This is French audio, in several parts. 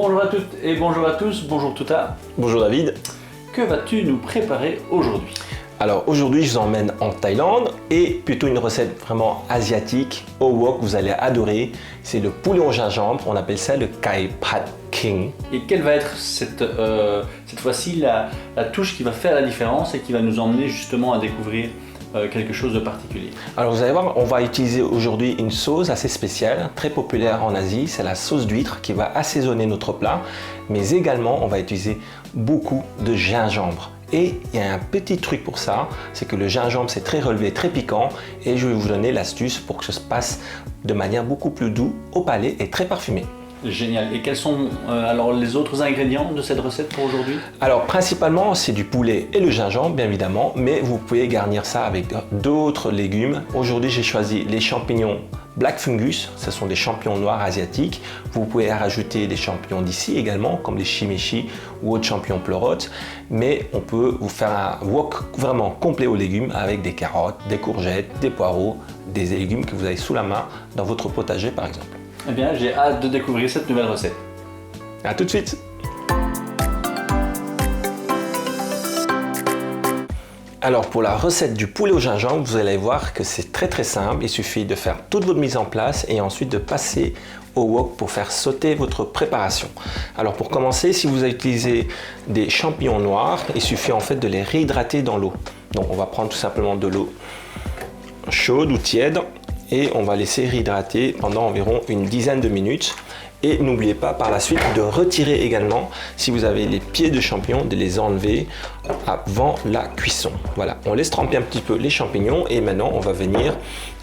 Bonjour à toutes et bonjour à tous, bonjour Touta. Bonjour David. Que vas-tu nous préparer aujourd'hui? Alors aujourd'hui je vous emmène en Thaïlande et plutôt une recette vraiment asiatique au wok, vous allez adorer. C'est le poulet au gingembre, on appelle ça le Kai Pad King. Et quelle va être cette fois-ci la touche qui va faire la différence et qui va nous emmener justement à découvrir quelque chose de particulier? Alors vous allez voir, on va utiliser aujourd'hui une sauce assez spéciale, très populaire en Asie, c'est la sauce d'huître qui va assaisonner notre plat, mais également on va utiliser beaucoup de gingembre. Et il y a un petit truc pour ça, c'est que le gingembre c'est très relevé, très piquant et je vais vous donner l'astuce pour que ça se passe de manière beaucoup plus douce au palais et très parfumé. Génial. Et quels sont alors les autres ingrédients de cette recette pour aujourd'hui? Alors principalement c'est du poulet et le gingembre bien évidemment, mais vous pouvez garnir ça avec d'autres légumes. Aujourd'hui j'ai choisi les champignons Black Fungus, ce sont des champignons noirs asiatiques. Vous pouvez rajouter des champignons d'ici également, comme les shimeji ou autres champignons pleurotes. Mais on peut vous faire un wok vraiment complet aux légumes avec des carottes, des courgettes, des poireaux, des légumes que vous avez sous la main dans votre potager par exemple. Eh bien, j'ai hâte de découvrir cette nouvelle recette. À tout de suite! Alors pour la recette du poulet au gingembre, vous allez voir que c'est très simple. Il suffit de faire toute votre mise en place et ensuite de passer au wok pour faire sauter votre préparation. Alors pour commencer, si vous utilisez des champignons noirs, il suffit en fait de les réhydrater dans l'eau. Donc on va prendre tout simplement de l'eau chaude ou tiède et on va laisser réhydrater pendant environ une dizaine de minutes. Et n'oubliez pas par la suite de retirer également, si vous avez les pieds de champignons, de les enlever avant la cuisson. Voilà, on laisse tremper un petit peu les champignons et maintenant on va venir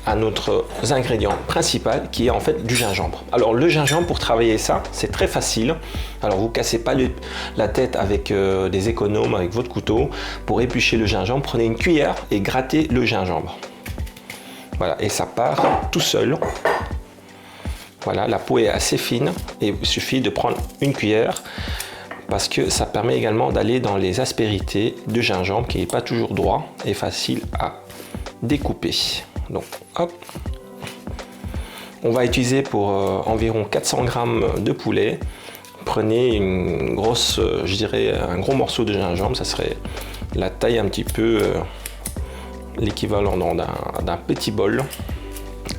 à notre ingrédient principal qui est en fait du gingembre. Alors le gingembre, pour travailler ça, c'est très facile. Alors vous cassez pas la tête avec des économes, avec votre couteau. Pour éplucher le gingembre, prenez une cuillère et grattez le gingembre. Voilà, et ça part tout seul. Voilà, la peau est assez fine et il suffit de prendre une cuillère parce que ça permet également d'aller dans les aspérités du gingembre qui n'est pas toujours droit et facile à découper. Donc, hop. On va utiliser pour environ 400 g de poulet. Prenez une grosse, je dirais un gros morceau de gingembre, ça serait la taille un petit peu l'équivalent d'un petit bol.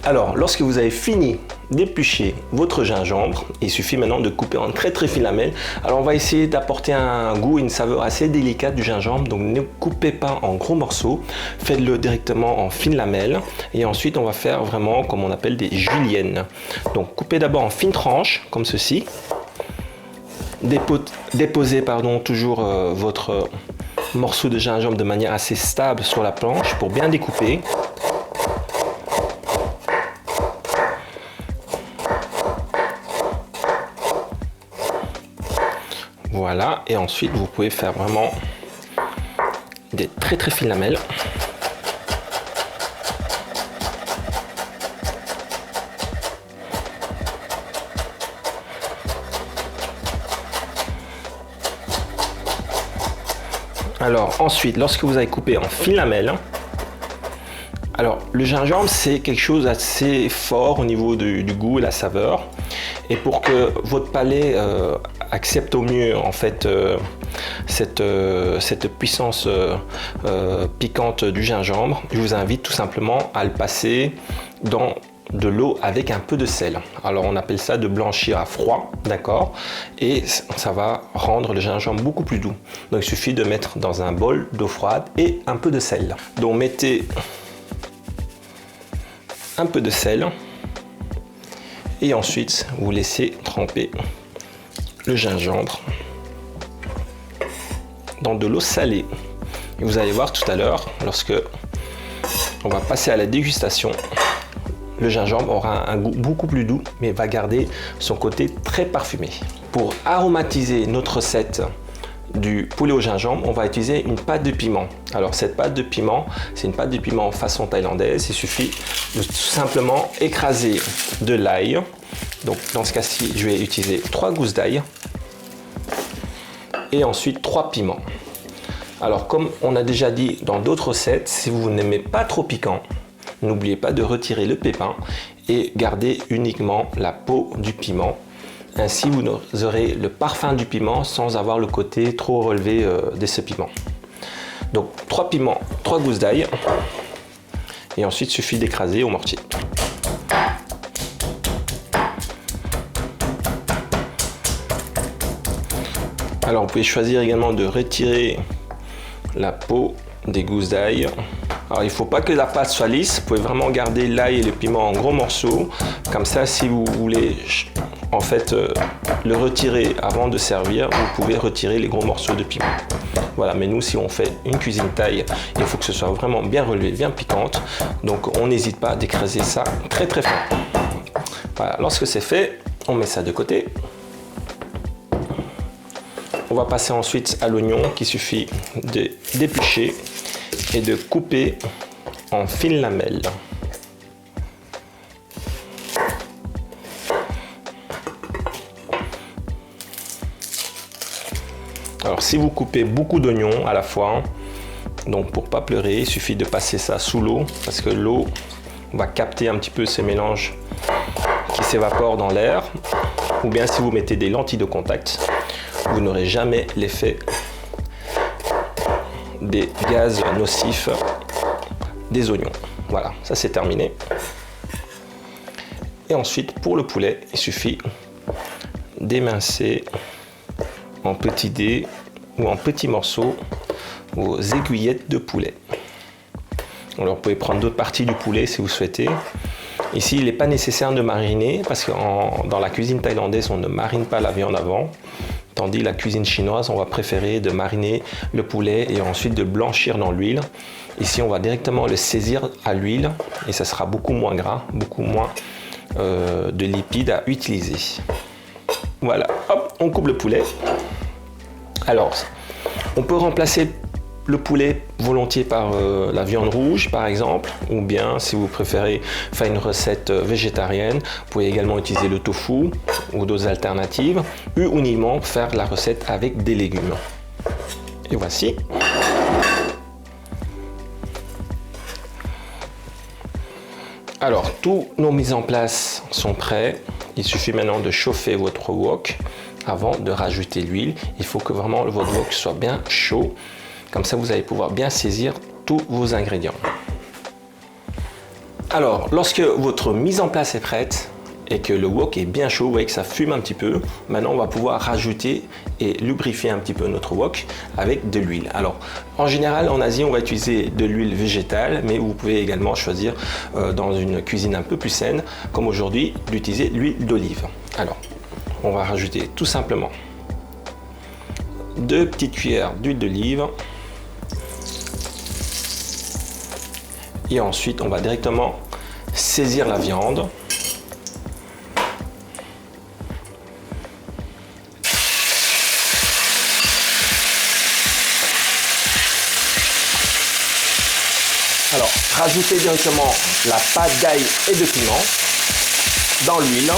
Alors, lorsque vous avez fini d'éplucher votre gingembre, il suffit maintenant de couper en très fines lamelles. Alors, on va essayer d'apporter un goût et une saveur assez délicate du gingembre. Donc, ne coupez pas en gros morceaux, faites-le directement en fines lamelles. Et ensuite, on va faire vraiment comme on appelle des juliennes. Donc, coupez d'abord en fines tranches, comme ceci. Déposez toujours votre morceau de gingembre de manière assez stable sur la planche pour bien découper. Voilà, et ensuite vous pouvez faire vraiment des très fines lamelles. Alors ensuite, lorsque vous avez coupé en fines lamelles, alors le gingembre c'est quelque chose d'assez fort au niveau du goût et la saveur. Et pour que votre palais accepte au mieux en fait cette puissance piquante du gingembre, je vous invite tout simplement à le passer dans de l'eau avec un peu de sel. Alors on appelle ça de blanchir à froid, d'accord? Et ça va rendre le gingembre beaucoup plus doux. Donc il suffit de mettre dans un bol d'eau froide et un peu de sel. Donc mettez un peu de sel. Et ensuite, vous laissez tremper le gingembre dans de l'eau salée. Et vous allez voir tout à l'heure, lorsque on va passer à la dégustation, le gingembre aura un goût beaucoup plus doux, mais va garder son côté très parfumé. Pour aromatiser notre recette du poulet au gingembre, on va utiliser une pâte de piment. Alors cette pâte de piment, c'est une pâte de piment façon thaïlandaise. Il suffit de tout simplement écraser de l'ail. Donc dans ce cas-ci, je vais utiliser 3 gousses d'ail et ensuite 3 piments. Alors comme on a déjà dit dans d'autres recettes, si vous n'aimez pas trop piquant, n'oubliez pas de retirer le pépin et garder uniquement la peau du piment Ainsi, vous aurez le parfum du piment sans avoir le côté trop relevé de ce piment. Donc 3 piments, 3 gousses d'ail. Et ensuite, il suffit d'écraser au mortier. Alors, vous pouvez choisir également de retirer la peau des gousses d'ail. Alors, il ne faut pas que la pâte soit lisse. Vous pouvez vraiment garder l'ail et le piment en gros morceaux. Comme ça, si vous voulez en fait le retirer avant de servir, vous pouvez retirer les gros morceaux de piment. Voilà, mais nous, si on fait une cuisine thaï, il faut que ce soit vraiment bien relevé, bien piquante. Donc, on n'hésite pas d'écraser ça très très fort. Voilà, lorsque c'est fait, on met ça de côté. On va passer ensuite à l'oignon qu'il suffit de d'éplucher et de couper en fines lamelles. Alors si vous coupez beaucoup d'oignons à la fois, donc pour pas pleurer, il suffit de passer ça sous l'eau parce que l'eau va capter un petit peu ces mélanges qui s'évaporent dans l'air. Ou bien si vous mettez des lentilles de contact, vous n'aurez jamais l'effet des gaz nocifs des oignons. Voilà, ça c'est terminé. Et ensuite, pour le poulet, il suffit d'émincer en petits dés ou en petits morceaux vos aiguillettes de poulet. Alors, vous pouvez prendre d'autres parties du poulet si vous souhaitez. Ici, il n'est pas nécessaire de mariner parce que dans la cuisine thaïlandaise, on ne marine pas la viande avant. Tandis la cuisine chinoise, on va préférer de mariner le poulet et ensuite de blanchir dans l'huile. Ici, on va directement le saisir à l'huile et ça sera beaucoup moins gras, beaucoup moins de lipides à utiliser. Voilà, hop, on coupe le poulet. Alors, on peut remplacer le poulet volontiers par la viande rouge par exemple, ou bien si vous préférez faire une recette végétarienne, vous pouvez également utiliser le tofu ou d'autres alternatives, ou uniquement faire la recette avec des légumes. Et voici. Alors, tous nos mises en place sont prêts. Il suffit maintenant de chauffer votre wok avant de rajouter l'huile. Il faut que vraiment votre wok soit bien chaud. Comme ça, vous allez pouvoir bien saisir tous vos ingrédients. Alors, lorsque votre mise en place est prête et que le wok est bien chaud, vous voyez que ça fume un petit peu, maintenant on va pouvoir rajouter et lubrifier un petit peu notre wok avec de l'huile. Alors, en général, en Asie, on va utiliser de l'huile végétale, mais vous pouvez également choisir dans une cuisine un peu plus saine, comme aujourd'hui, d'utiliser l'huile d'olive. Alors, on va rajouter tout simplement 2 petites cuillères d'huile d'olive. Et ensuite, on va directement saisir la viande. Alors, rajoutez directement la pâte d'ail et de piment dans l'huile.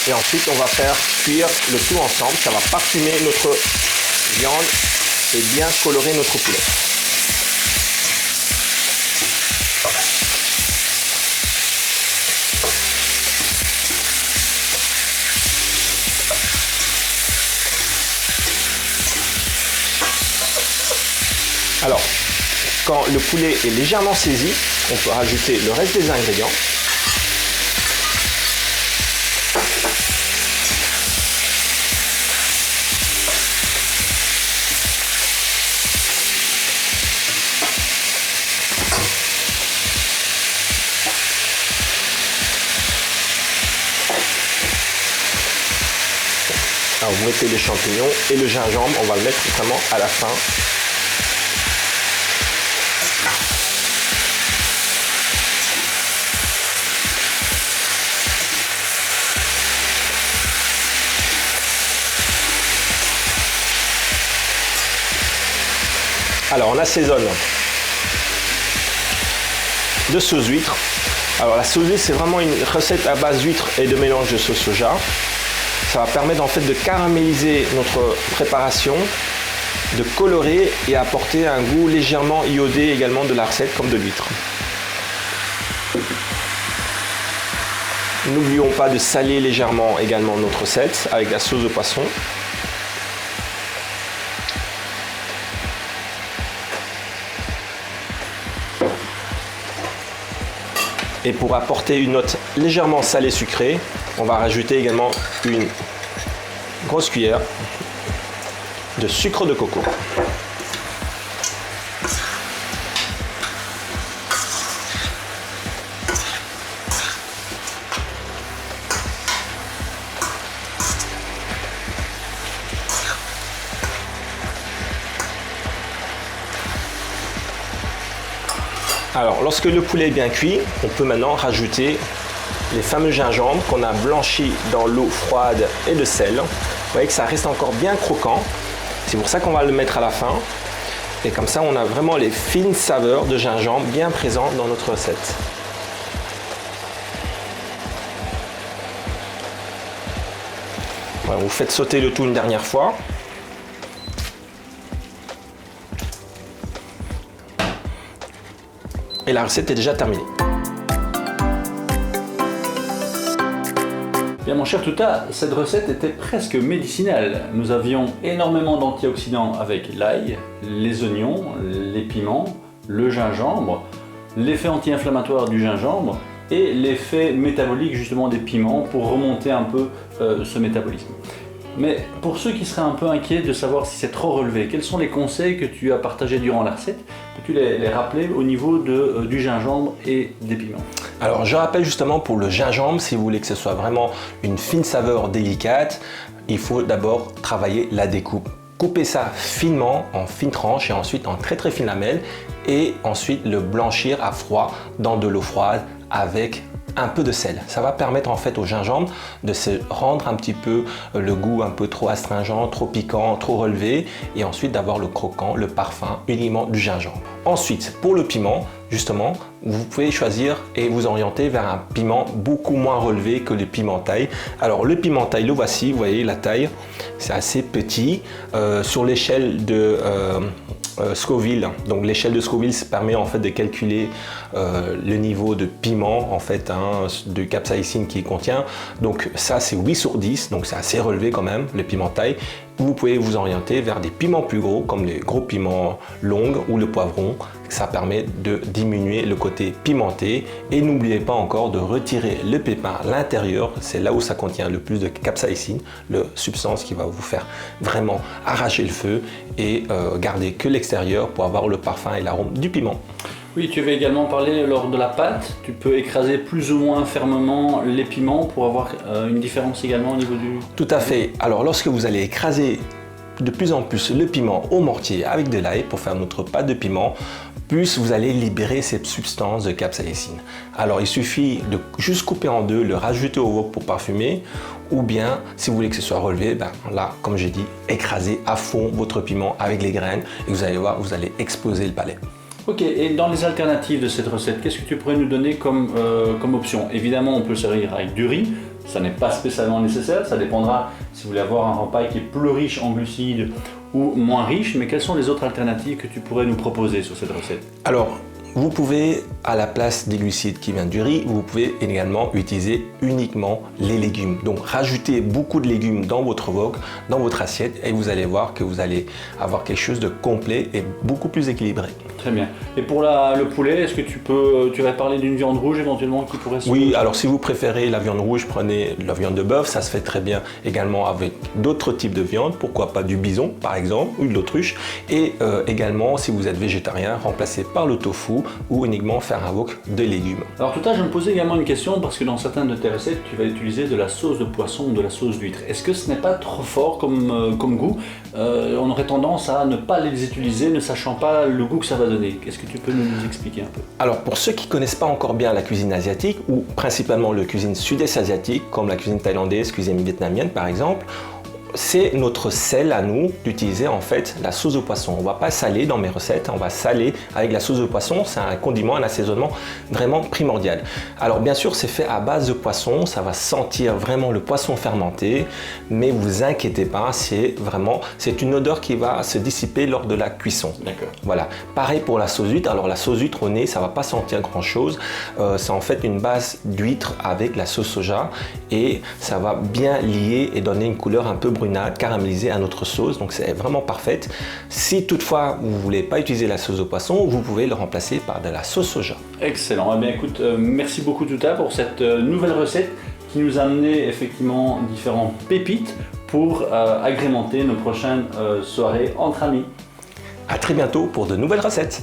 Et ensuite, on va faire cuire le tout ensemble. Ça va parfumer notre viande et bien colorer notre poulet. Alors, quand le poulet est légèrement saisi, on peut rajouter le reste des ingrédients. Alors vous mettez les champignons et le gingembre, on va le mettre vraiment à la fin. Alors on assaisonne de sauce huître. Alors la sauce huître, c'est vraiment une recette à base d'huître et de mélange de sauce soja. Ça va permettre en fait de caraméliser notre préparation, de colorer et apporter un goût légèrement iodé également de la recette comme de l'huître. N'oublions pas de saler légèrement également notre recette avec la sauce de poisson. Et pour apporter une note légèrement salée sucrée, on va rajouter également une grosse cuillère de sucre de coco. Alors, lorsque le poulet est bien cuit, on peut maintenant rajouter les fameux gingembre qu'on a blanchi dans l'eau froide et le sel. Vous voyez que ça reste encore bien croquant. C'est pour ça qu'on va le mettre à la fin. Et comme ça, on a vraiment les fines saveurs de gingembre bien présentes dans notre recette. Voilà, vous faites sauter le tout une dernière fois. Et la recette est déjà terminée. Bien mon cher Touta, cette recette était presque médicinale. Nous avions énormément d'antioxydants avec l'ail, les oignons, les piments, le gingembre, l'effet anti-inflammatoire du gingembre et l'effet métabolique justement des piments pour remonter un peu ce métabolisme. Mais pour ceux qui seraient un peu inquiets de savoir si c'est trop relevé, quels sont les conseils que tu as partagés durant la recette? Peux-tu les rappeler au niveau du gingembre et des piments? Alors je rappelle justement pour le gingembre, si vous voulez que ce soit vraiment une fine saveur délicate, il faut d'abord travailler la découpe. Coupez ça finement en fines tranches et ensuite en très fines lamelles et ensuite le blanchir à froid dans de l'eau froide avec un peu de sel. Ça va permettre en fait au gingembre de se rendre un petit peu le goût un peu trop astringent, trop piquant, trop relevé et ensuite d'avoir le croquant, le parfum uniquement du gingembre. Ensuite, pour le piment, justement, vous pouvez choisir et vous orienter vers un piment beaucoup moins relevé que le piment taille. Alors le piment taille, le voici, vous voyez la taille, c'est assez petit. Sur l'échelle de Scoville, donc l'échelle de Scoville ça permet en fait de calculer le niveau de piment en fait de capsaïcine qu'il contient. Donc ça c'est 8 sur 10, donc c'est assez relevé quand même le piment taille. Vous pouvez vous orienter vers des piments plus gros comme les gros piments longs ou le poivron. Ça permet de diminuer le côté pimenté et n'oubliez pas encore de retirer le pépin à l'intérieur. C'est là où ça contient le plus de capsaïcine, la substance qui va vous faire vraiment arracher le feu et garder que l'extérieur pour avoir le parfum et l'arôme du piment. Oui, tu avais également parlé lors de la pâte. Tu peux écraser plus ou moins fermement les piments pour avoir une différence également au niveau du... Tout à fait. Alors lorsque vous allez écraser de plus en plus le piment au mortier avec de l'ail pour faire notre pâte de piment, plus vous allez libérer cette substance de capsaïcine. Alors il suffit de juste couper en deux, le rajouter au wok pour parfumer, ou bien si vous voulez que ce soit relevé, ben là comme j'ai dit, écrasez à fond votre piment avec les graines et vous allez voir, vous allez exploser le palais. Ok, et dans les alternatives de cette recette, qu'est-ce que tu pourrais nous donner comme option? Évidemment, on peut servir avec du riz, ça n'est pas spécialement nécessaire, ça dépendra si vous voulez avoir un repas qui est plus riche en glucides ou moins riche, mais quelles sont les autres alternatives que tu pourrais nous proposer sur cette recette? Alors, vous pouvez, à la place des glucides qui viennent du riz, vous pouvez également utiliser uniquement les légumes. Donc, rajoutez beaucoup de légumes dans votre wok, dans votre assiette, et vous allez voir que vous allez avoir quelque chose de complet et beaucoup plus équilibré. Très bien. Et pour le poulet, est-ce que tu vas parler d'une viande rouge éventuellement qui pourrait se... Oui, alors si vous préférez la viande rouge, prenez la viande de bœuf, ça se fait très bien également avec d'autres types de viande, pourquoi pas du bison par exemple, ou de l'autruche. Et également, si vous êtes végétarien, remplacez par le tofu ou uniquement faire un wok de légumes. Alors tout à l'heure, je me posais également une question parce que dans certaines de tes recettes, tu vas utiliser de la sauce de poisson ou de la sauce d'huître. Est-ce que ce n'est pas trop fort comme goût? On aurait tendance à ne pas les utiliser, ne sachant pas le goût que ça va donner. Est-ce que tu peux nous expliquer un peu? Alors pour ceux qui ne connaissent pas encore bien la cuisine asiatique ou principalement la cuisine sud-est asiatique comme la cuisine thaïlandaise, cuisine vietnamienne par exemple, c'est notre sel à nous d'utiliser en fait la sauce de poisson. On ne va pas saler dans mes recettes, on va saler avec la sauce de poisson. C'est un condiment, un assaisonnement vraiment primordial. Alors bien sûr, c'est fait à base de poisson, ça va sentir vraiment le poisson fermenté, mais vous inquiétez pas, c'est une odeur qui va se dissiper lors de la cuisson. D'accord. Voilà. Pareil pour la sauce d'huître. Alors la sauce d'huître au nez, ça va pas sentir grand chose. C'est en fait une base d'huître avec la sauce soja et ça va bien lier et donner une couleur un peu brunâtre, caramélisée à notre sauce. Donc c'est vraiment parfaite. Si toutefois vous voulez pas utiliser la sauce de poisson, vous pouvez le remplacer par de la sauce soja. Excellent. Eh bien écoute, merci beaucoup Touta pour cette nouvelle recette qui nous a amené effectivement différentes pépites pour agrémenter nos prochaines soirées entre amis. À très bientôt pour de nouvelles recettes.